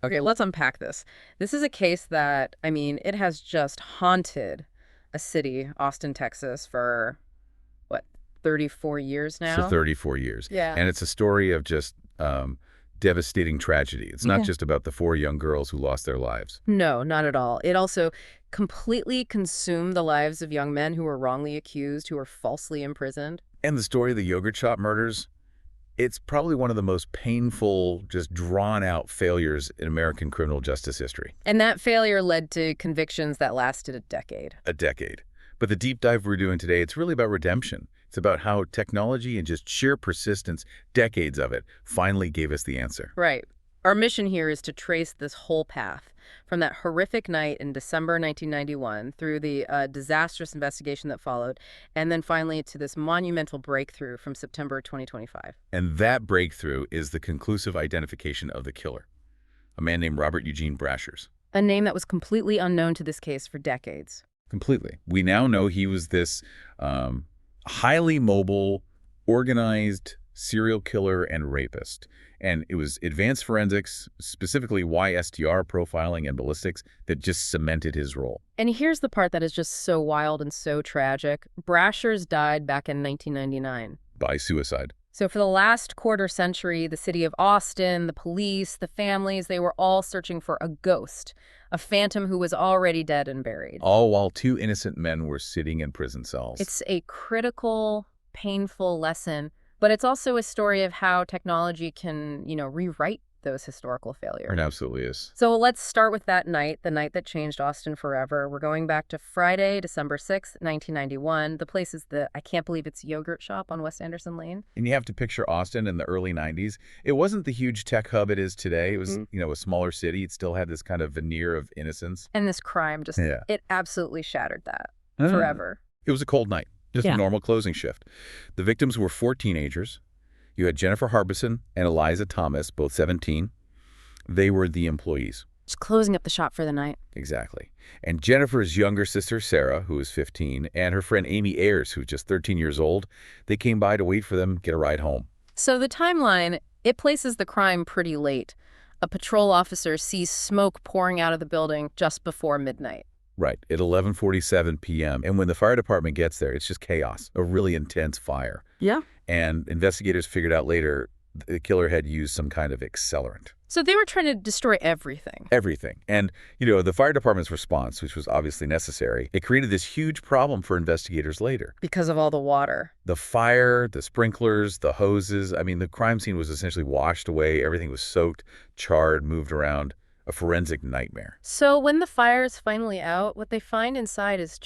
Okay, let's unpack this. This is a case that, I mean, it has just haunted a city, Austin, Texas, for what, 34 years For now? 34 years. Yeah. And it's a story of just devastating tragedy. It's not Yeah. just about the four young girls who lost their lives. No, not at all. It also completely consumed the lives of young men who were wrongly accused, who were falsely imprisoned. And the story of the yogurt shop murders, it's probably one of the most painful, just drawn-out failures in American criminal justice history. And that failure led to convictions that lasted a decade. A decade. But the deep dive we're doing today, it's really about redemption. It's about how technology and just sheer persistence, decades of it, finally gave us the answer. Right. Our mission here is to trace this whole path from that horrific night in December 1991 through the disastrous investigation that followed, and then finally to this monumental breakthrough from September 2025. And that breakthrough is the conclusive identification of the killer, a man named Robert Eugene Brashers. A name that was completely unknown to this case for decades. Completely. We now know he was this highly mobile, organized serial killer and rapist. And it was advanced forensics, specifically YSTR profiling and ballistics, that just cemented his role. And here's the part that is just so wild and so tragic. Brashers died back in 1999. By suicide. So for the last quarter century, the city of Austin, the police, the families, they were all searching for a ghost, a phantom who was already dead and buried. All while two innocent men were sitting in prison cells. It's a critical, painful lesson, but it's also a story of how technology can, rewrite those historical failures. It absolutely is. So let's start with that night, the night that changed Austin forever. We're going back to Friday, December 6th, 1991. The place is I can't believe it's yogurt shop on West Anderson Lane. And you have to picture Austin in the early 90s. It wasn't the huge tech hub it is today. It was, a smaller city. It still had this kind of veneer of innocence. And this crime it absolutely shattered that forever. It was a cold night, just a normal closing shift. The victims were 4 teenagers. You had Jennifer Harbison and Eliza Thomas, both 17. They were the employees. Just closing up the shop for the night. Exactly. And Jennifer's younger sister, Sarah, who was 15, and her friend Amy Ayers, who was just 13 years old, they came by to wait for them, get a ride home. So the timeline, it places the crime pretty late. A patrol officer sees smoke pouring out of the building just before midnight. Right, at 11:47 p.m. And when the fire department gets there, it's just chaos, a really intense fire. Yeah. And investigators figured out later the killer had used some kind of accelerant. So they were trying to destroy everything. Everything. And, the fire department's response, which was obviously necessary, it created this huge problem for investigators later. Because of all the water. The fire, the sprinklers, the hoses, the crime scene was essentially washed away. Everything was soaked, charred, moved around. A forensic nightmare. So when the fire is finally out, what they find inside is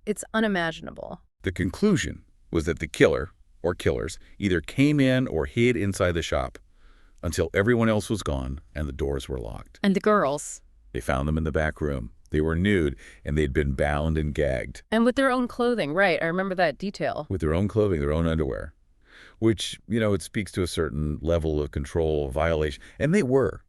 it's unimaginable. The conclusion was that the killer, or killers, either came in or hid inside the shop until everyone else was gone and the doors were locked. And the girls? They found them in the back room. They were nude and they'd been bound and gagged. And with their own clothing, right. I remember that detail. With their own clothing, their own underwear. Which, it speaks to a certain level of control, violation. And they were.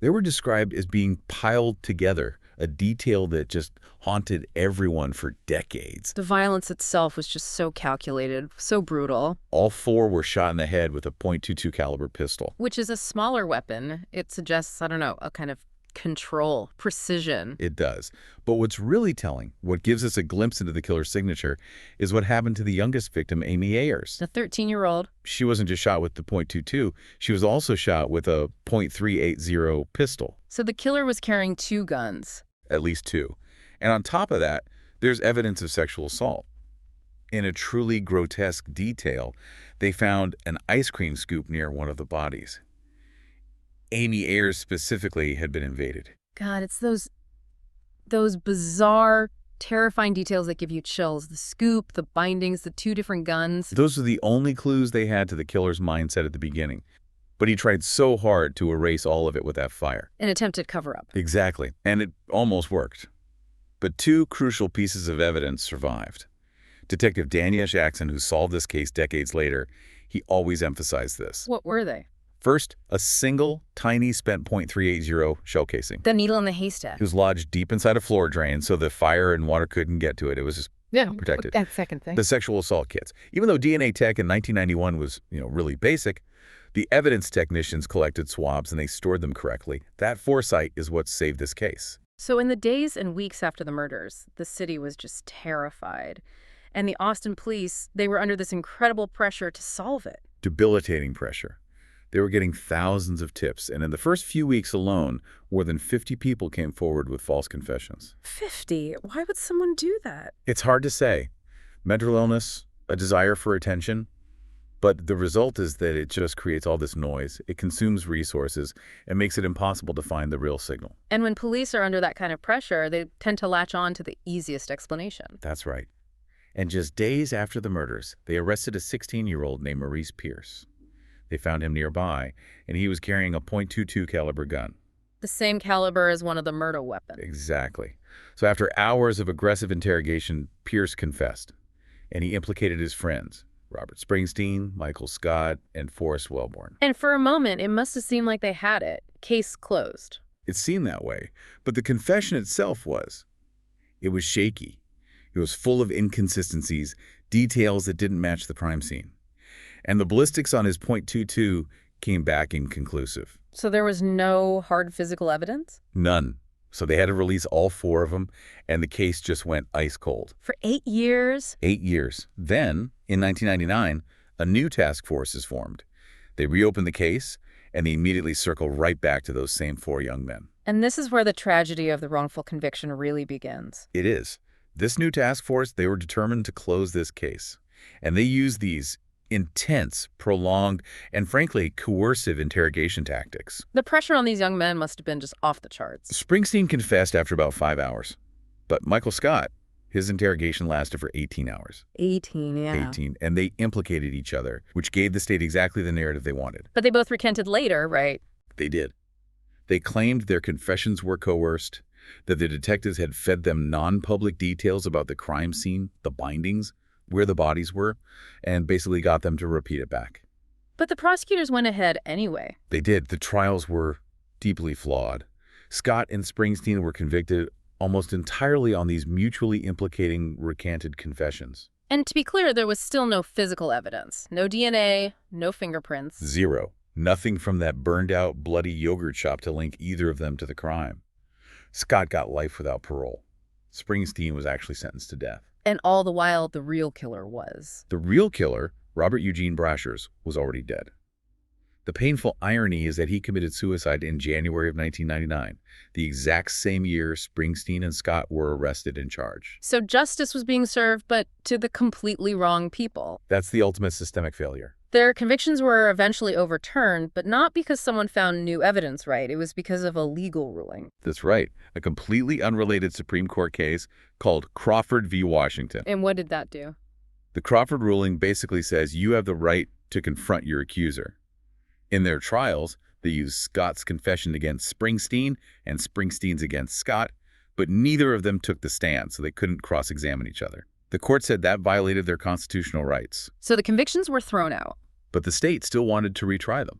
They were described as being piled together, a detail that just haunted everyone for decades. The violence itself was just so calculated, so brutal. All 4 were shot in the head with a .22 caliber pistol. Which is a smaller weapon. It suggests, a kind of control, precision. It does. But what's really telling, what gives us a glimpse into the killer's signature, is what happened to the youngest victim, Amy Ayers. The 13-year-old. She wasn't just shot with the .22. She was also shot with a .380 pistol. So the killer was carrying 2 guns. At least 2. And on top of that, there's evidence of sexual assault. In a truly grotesque detail, they found an ice cream scoop near one of the bodies. Amy Ayers specifically had been invaded. God, it's those bizarre, terrifying details that give you chills. The scoop, the bindings, the 2 different guns. Those are the only clues they had to the killer's mindset at the beginning. But he tried so hard to erase all of it with that fire. An attempted cover-up. Exactly. And it almost worked. But 2 crucial pieces of evidence survived. Detective Daniel Jackson, who solved this case decades later, he always emphasized this. What were they? First, a single, tiny spent .380 shell casing. The needle in the haystack. It was lodged deep inside a floor drain so the fire and water couldn't get to it. It was just protected. That second thing. The sexual assault kits. Even though DNA tech in 1991 was, really basic, The evidence technicians collected swabs and they stored them correctly. That foresight is what saved this case. So in the days and weeks after the murders, the city was just terrified. And the Austin police, they were under this incredible pressure to solve it. Debilitating pressure. They were getting thousands of tips, and in the first few weeks alone, more than 50 people came forward with false confessions. 50? Why would someone do that? It's hard to say. Mental illness, a desire for attention, but the result is that it just creates all this noise. It consumes resources and makes it impossible to find the real signal. And when police are under that kind of pressure, they tend to latch on to the easiest explanation. That's right. And just days after the murders, they arrested a 16-year-old named Maurice Pierce. They found him nearby, and he was carrying a .22 caliber gun. The same caliber as one of the murder weapons. Exactly. So after hours of aggressive interrogation, Pierce confessed, and he implicated his friends, Robert Springsteen, Michael Scott, and Forrest Wellborn. And for a moment, it must have seemed like they had it. Case closed. It seemed that way, but the confession itself was. It was shaky. It was full of inconsistencies, details that didn't match the crime scene. And the ballistics on his .22 came back inconclusive. So there was no hard physical evidence? None. So they had to release all 4 of them, and the case just went ice cold. For 8 years? 8 years. Then, in 1999, a new task force is formed. They reopen the case, and they immediately circle right back to those same 4 young men. And this is where the tragedy of the wrongful conviction really begins. It is. This new task force, they were determined to close this case. And they used these intense, prolonged, and frankly, coercive interrogation tactics. The pressure on these young men must have been just off the charts. Springsteen confessed after about 5 hours. But Michael Scott, his interrogation lasted for 18 hours. 18, yeah. 18. And they implicated each other, which gave the state exactly the narrative they wanted. But they both recanted later, right? They did. They claimed their confessions were coerced, that the detectives had fed them non-public details about the crime scene, the bindings, where the bodies were, and basically got them to repeat it back. But the prosecutors went ahead anyway. They did. The trials were deeply flawed. Scott and Springsteen were convicted almost entirely on these mutually implicating recanted confessions. And to be clear, there was still no physical evidence. No DNA, no fingerprints. 0. Nothing from that burned-out, bloody yogurt shop to link either of them to the crime. Scott got life without parole. Springsteen was actually sentenced to death. And all the while, the real killer was. The real killer, Robert Eugene Brashers, was already dead. The painful irony is that he committed suicide in January of 1999, the exact same year Springsteen and Scott were arrested and charged. So justice was being served, but to the completely wrong people. That's the ultimate systemic failure. Their convictions were eventually overturned, but not because someone found new evidence, right? It was because of a legal ruling. That's right. A completely unrelated Supreme Court case called Crawford v. Washington. And what did that do? The Crawford ruling basically says you have the right to confront your accuser. In their trials, they used Scott's confession against Springsteen and Springsteen's against Scott, but neither of them took the stand, so they couldn't cross-examine each other. The court said that violated their constitutional rights. So the convictions were thrown out. But the state still wanted to retry them.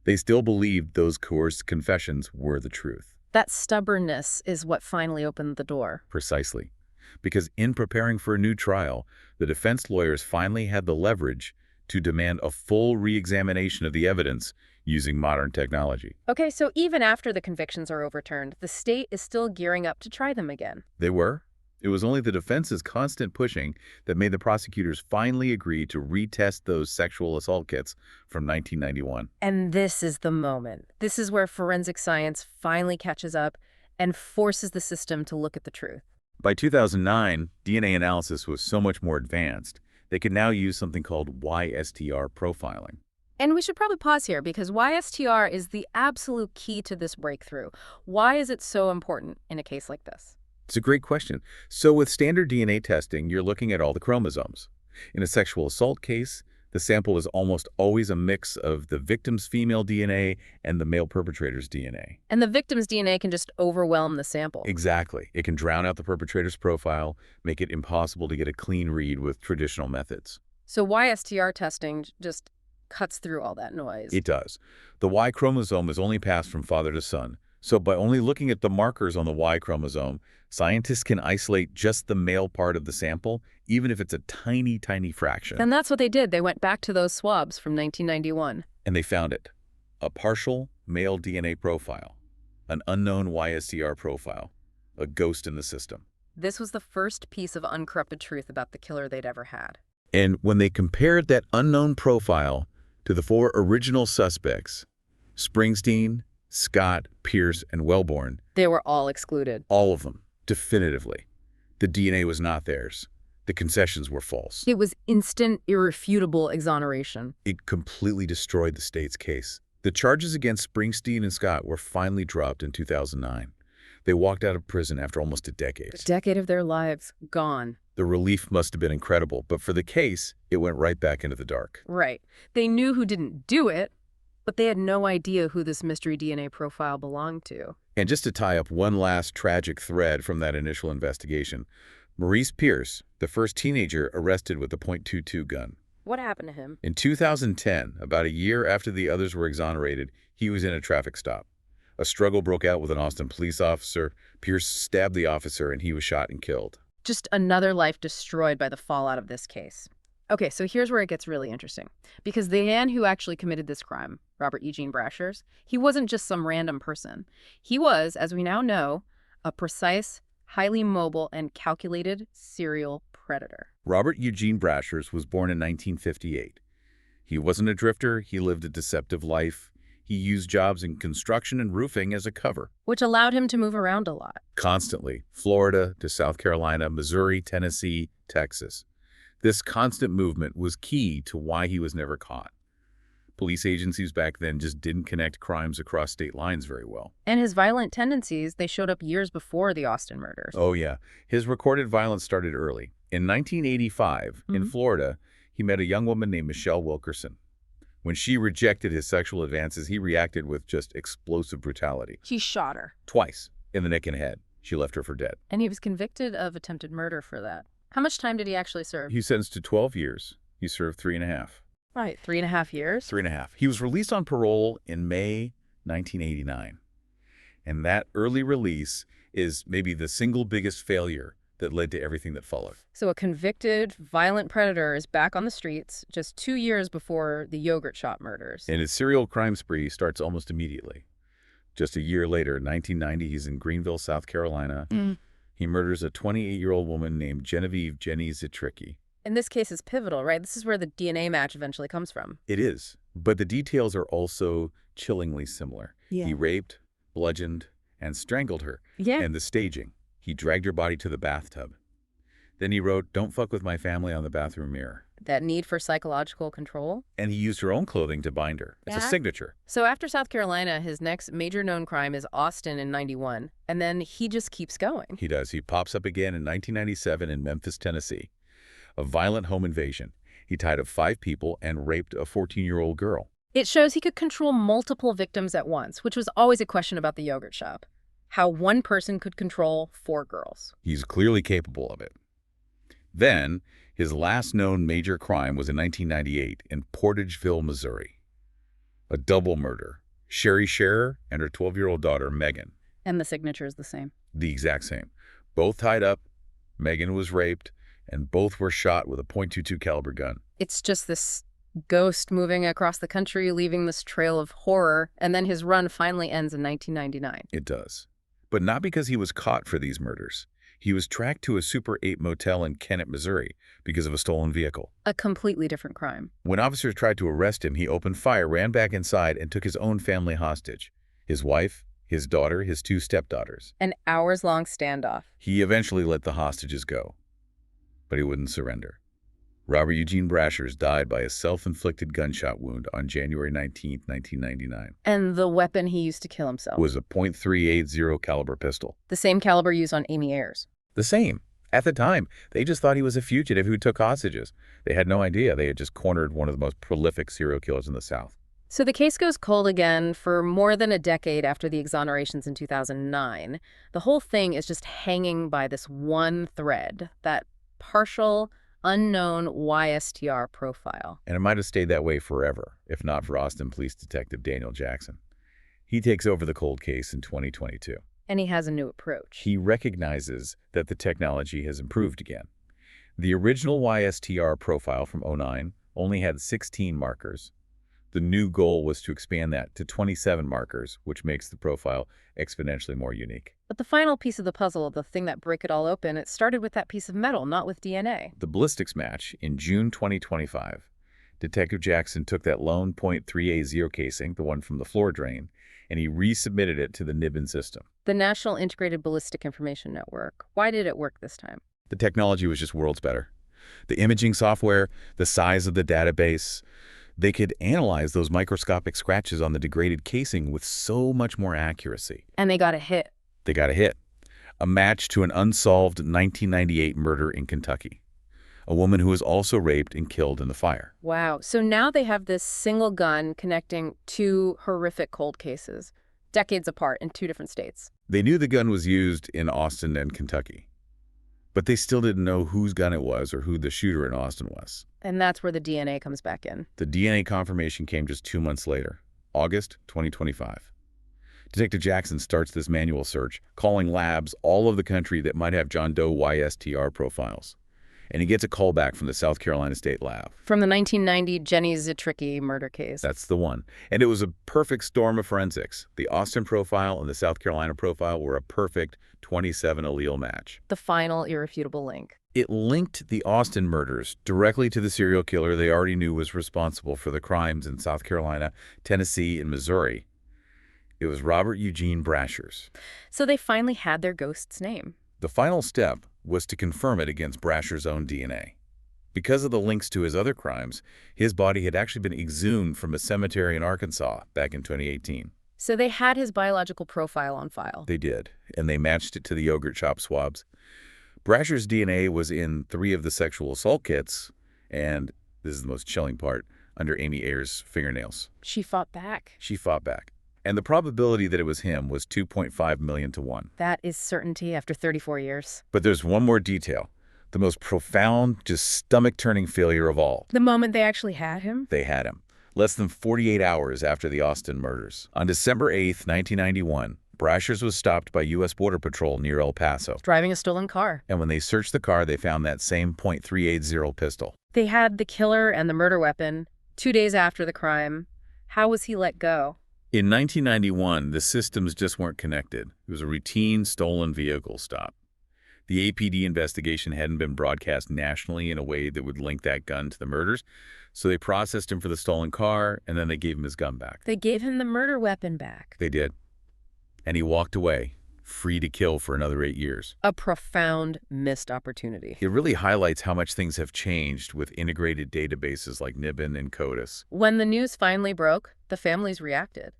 They still believed those coerced confessions were the truth. That stubbornness is what finally opened the door. Precisely. Because in preparing for a new trial, the defense lawyers finally had the leverage to demand a full re-examination of the evidence using modern technology. Okay, so even after the convictions are overturned, the state is still gearing up to try them again. They were. It was only the defense's constant pushing that made the prosecutors finally agree to retest those sexual assault kits from 1991. And this is the moment. This is where forensic science finally catches up and forces the system to look at the truth. By 2009, DNA analysis was so much more advanced, they could now use something called YSTR profiling. And we should probably pause here because YSTR is the absolute key to this breakthrough. Why is it so important in a case like this? It's a great question. So with standard DNA testing, you're looking at all the chromosomes. In a sexual assault case, the sample is almost always a mix of the victim's female DNA and the male perpetrator's DNA. And the victim's DNA can just overwhelm the sample. Exactly. It can drown out the perpetrator's profile, make it impossible to get a clean read with traditional methods. So YSTR testing just cuts through all that noise. It does. The Y chromosome is only passed from father to son. So by only looking at the markers on the Y chromosome, scientists can isolate just the male part of the sample, even if it's a tiny, tiny fraction. And that's what they did. They went back to those swabs from 1991. And they found it. A partial male DNA profile. An unknown YSTR profile. A ghost in the system. This was the first piece of uncorrupted truth about the killer they'd ever had. And when they compared that unknown profile to the 4 original suspects, Springsteen, Scott, Pierce, and Wellborn, They were all excluded. all of them, definitively. The DNA was not theirs. The concessions were false. It was instant, irrefutable exoneration. It completely destroyed the state's case. The charges against Springsteen and Scott were finally dropped in 2009. They walked out of prison after almost a decade. A decade of their lives gone. The relief must have been incredible, but for the case, it went right back into the dark. Right. They knew who didn't do it, but they had no idea who this mystery DNA profile belonged to. And just to tie up one last tragic thread from that initial investigation, Maurice Pierce, the first teenager arrested with the .22 gun. What happened to him? In 2010, about a year after the others were exonerated, he was in a traffic stop. A struggle broke out with an Austin police officer. Pierce stabbed the officer and he was shot and killed. Just another life destroyed by the fallout of this case. Okay, so here's where it gets really interesting. Because the man who actually committed this crime, Robert Eugene Brashers, he wasn't just some random person. He was, as we now know, a precise, highly mobile, and calculated serial predator. Robert Eugene Brashers was born in 1958. He wasn't a drifter. He lived a deceptive life. He used jobs in construction and roofing as a cover. Which allowed him to move around a lot. Constantly. Florida to South Carolina, Missouri, Tennessee, Texas. This constant movement was key to why he was never caught. Police agencies back then just didn't connect crimes across state lines very well. And his violent tendencies, they showed up years before the Austin murders. Oh yeah, his recorded violence started early. In 1985, in Florida, he met a young woman named Michelle Wilkerson. When she rejected his sexual advances, he reacted with just explosive brutality. He shot her. Twice, in the neck and head. She left her for dead. And he was convicted of attempted murder for that. How much time did he actually serve? He was sentenced to 12 years. He served 3.5. Right, 3.5 years? 3.5. He was released on parole in May 1989. And that early release is maybe the single biggest failure that led to everything that followed. So a convicted, violent predator is back on the streets just 2 years before the yogurt shop murders. And his serial crime spree starts almost immediately. Just a year later, in 1990, he's in Greenville, South Carolina. He murders a 28-year-old woman named Genevieve "Jenny" Zitricki. And this case is pivotal, right? This is where the DNA match eventually comes from. It is, but the details are also chillingly similar. Yeah. He raped, bludgeoned, and strangled her. Yeah. And the staging. He dragged her body to the bathtub. Then he wrote, "Don't fuck with my family" on the bathroom mirror. That need for psychological control. And he used her own clothing to bind her. It's a signature. So after South Carolina, his next major known crime is Austin in 91. And then he just keeps going. He does. He pops up again in 1997 in Memphis, Tennessee. A violent home invasion. He tied up 5 people and raped a 14-year-old girl. It shows he could control multiple victims at once, which was always a question about the yogurt shop. How one person could control 4 girls. He's clearly capable of it. Then, his last known major crime was in 1998 in Portageville, Missouri. A double murder. Sherry Scherer and her 12-year-old daughter, Megan. And the signature is the same. The exact same. Both tied up, Megan was raped, and both were shot with a .22 caliber gun. It's just this ghost moving across the country, leaving this trail of horror, and then his run finally ends in 1999. It does. But not because he was caught for these murders. He was tracked to a Super 8 motel in Kennett, Missouri, because of a stolen vehicle. A completely different crime. When officers tried to arrest him, he opened fire, ran back inside, and took his own family hostage. His wife, his daughter, his 2 stepdaughters. An hours-long standoff. He eventually let the hostages go. But he wouldn't surrender. Robert Eugene Brashers died by a self-inflicted gunshot wound on January 19, 1999. And the weapon he used to kill himself Was a .380 caliber pistol. the same caliber used on Amy Ayers. The same. At the time, they just thought he was a fugitive who took hostages. They had no idea they had just cornered one of the most prolific serial killers in the South. So the case goes cold again for more than a decade after the exonerations in 2009. The whole thing is just hanging by this one thread, that partial, unknown YSTR profile. And it might have stayed that way forever, if not for Austin Police Detective Daniel Jackson. He takes over the cold case in 2022. And he has a new approach. He recognizes that the technology has improved again. The original YSTR profile from '09 only had 16 markers. The new goal was to expand that to 27 markers, which makes the profile exponentially more unique. But the final piece of the puzzle, the thing that broke it all open, it started with that piece of metal, not with DNA. The ballistics match in June 2025. Detective Jackson took that lone .380 casing, the one from the floor drain, and he resubmitted it to the Niben system. The National Integrated Ballistic Information Network. Why did it work this time? The technology was just worlds better. The imaging software, the size of the database, they could analyze those microscopic scratches on the degraded casing with so much more accuracy. And they got a hit. They got a hit. A match to an unsolved 1998 murder in Kentucky. A woman who was also raped and killed in the fire. Wow. So now they have this single gun connecting two horrific cold cases, decades apart in two different states. They knew the gun was used in Austin and Kentucky, but they still didn't know whose gun it was or who the shooter in Austin was. And that's where the DNA comes back in. The DNA confirmation came just 2 months later, August 2025. Detective Jackson starts this manual search, calling labs all over the country that might have John Doe YSTR profiles. And he gets a call back from the South Carolina State Lab. From the 1990 Jenny Zitricki murder case. That's the one. And it was a perfect storm of forensics. The Austin profile and the South Carolina profile were a perfect 27 allele match. The final irrefutable link. It linked the Austin murders directly to the serial killer they already knew was responsible for the crimes in South Carolina, Tennessee, and Missouri. It was Robert Eugene Brashers. So they finally had their ghost's name. The final step was to confirm it against Brasher's own DNA. Because of the links to his other crimes, his body had actually been exhumed from a cemetery in Arkansas back in 2018. So they had his biological profile on file. They did, and they matched it to the yogurt shop swabs. Brasher's DNA was in 3 of the sexual assault kits, and this is the most chilling part, under Amy Ayer's fingernails. She fought back. She fought back. And the probability that it was him was 2.5 million to 1. That is certainty after 34 years. But there's one more detail. The most profound, just stomach-turning failure of all. The moment they actually had him? They had him. Less than 48 hours after the Austin murders. On December 8th, 1991, Brashers was stopped by U.S. Border Patrol near El Paso. Driving a stolen car. And when they searched the car, they found that same .380 pistol. They had the killer and the murder weapon 2 days after the crime. How was he let go? In 1991, the systems just weren't connected. It was a routine stolen vehicle stop. The APD investigation hadn't been broadcast nationally in a way that would link that gun to the murders, so they processed him for the stolen car, and then they gave him his gun back. They gave him the murder weapon back. They did. And he walked away, free to kill for another 8 years. A profound missed opportunity. It really highlights how much things have changed with integrated databases like Niben and CODIS. When the news finally broke, the families reacted.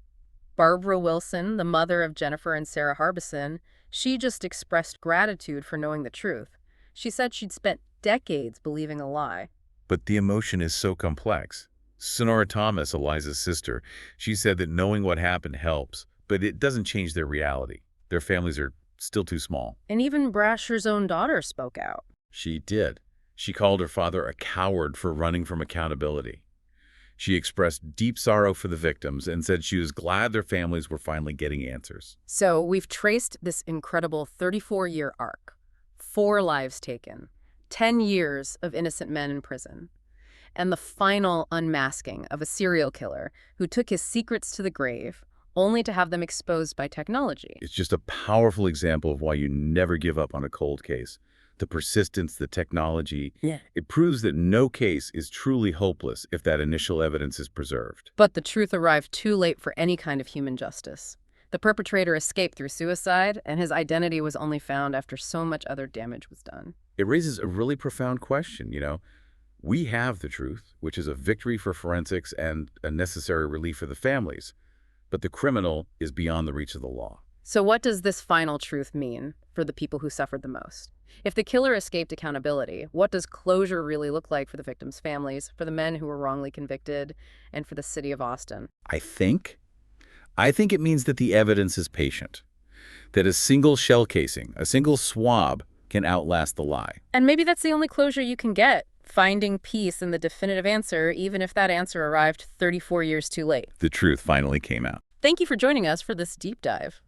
Barbara Wilson, the mother of Jennifer and Sarah Harbison, she just expressed gratitude for knowing the truth. She said she'd spent decades believing a lie. But the emotion is so complex. Sonora Thomas, Eliza's sister, she said that knowing what happened helps, but it doesn't change their reality. Their families are still too small. And even Brasher's own daughter spoke out. She did. She called her father a coward for running from accountability. She expressed deep sorrow for the victims and said she was glad their families were finally getting answers. So we've traced this incredible 34-year arc. 4 lives taken. 10 years of innocent men in prison. And the final unmasking of a serial killer who took his secrets to the grave, only to have them exposed by technology. It's just a powerful example of why you never give up on a cold case. The persistence, the technology. Yeah. It proves that no case is truly hopeless if that initial evidence is preserved. But the truth arrived too late for any kind of human justice. The perpetrator escaped through suicide, and his identity was only found after so much other damage was done. It raises a really profound question, We have the truth, which is a victory for forensics and a necessary relief for the families. But the criminal is beyond the reach of the law. So what does this final truth mean for the people who suffered the most? If the killer escaped accountability, what does closure really look like for the victims' families, for the men who were wrongly convicted, and for the city of Austin? I think it means that the evidence is patient, that a single shell casing, a single swab, can outlast the lie. And maybe that's the only closure you can get, finding peace in the definitive answer, even if that answer arrived 34 years too late. The truth finally came out. Thank you for joining us for this deep dive.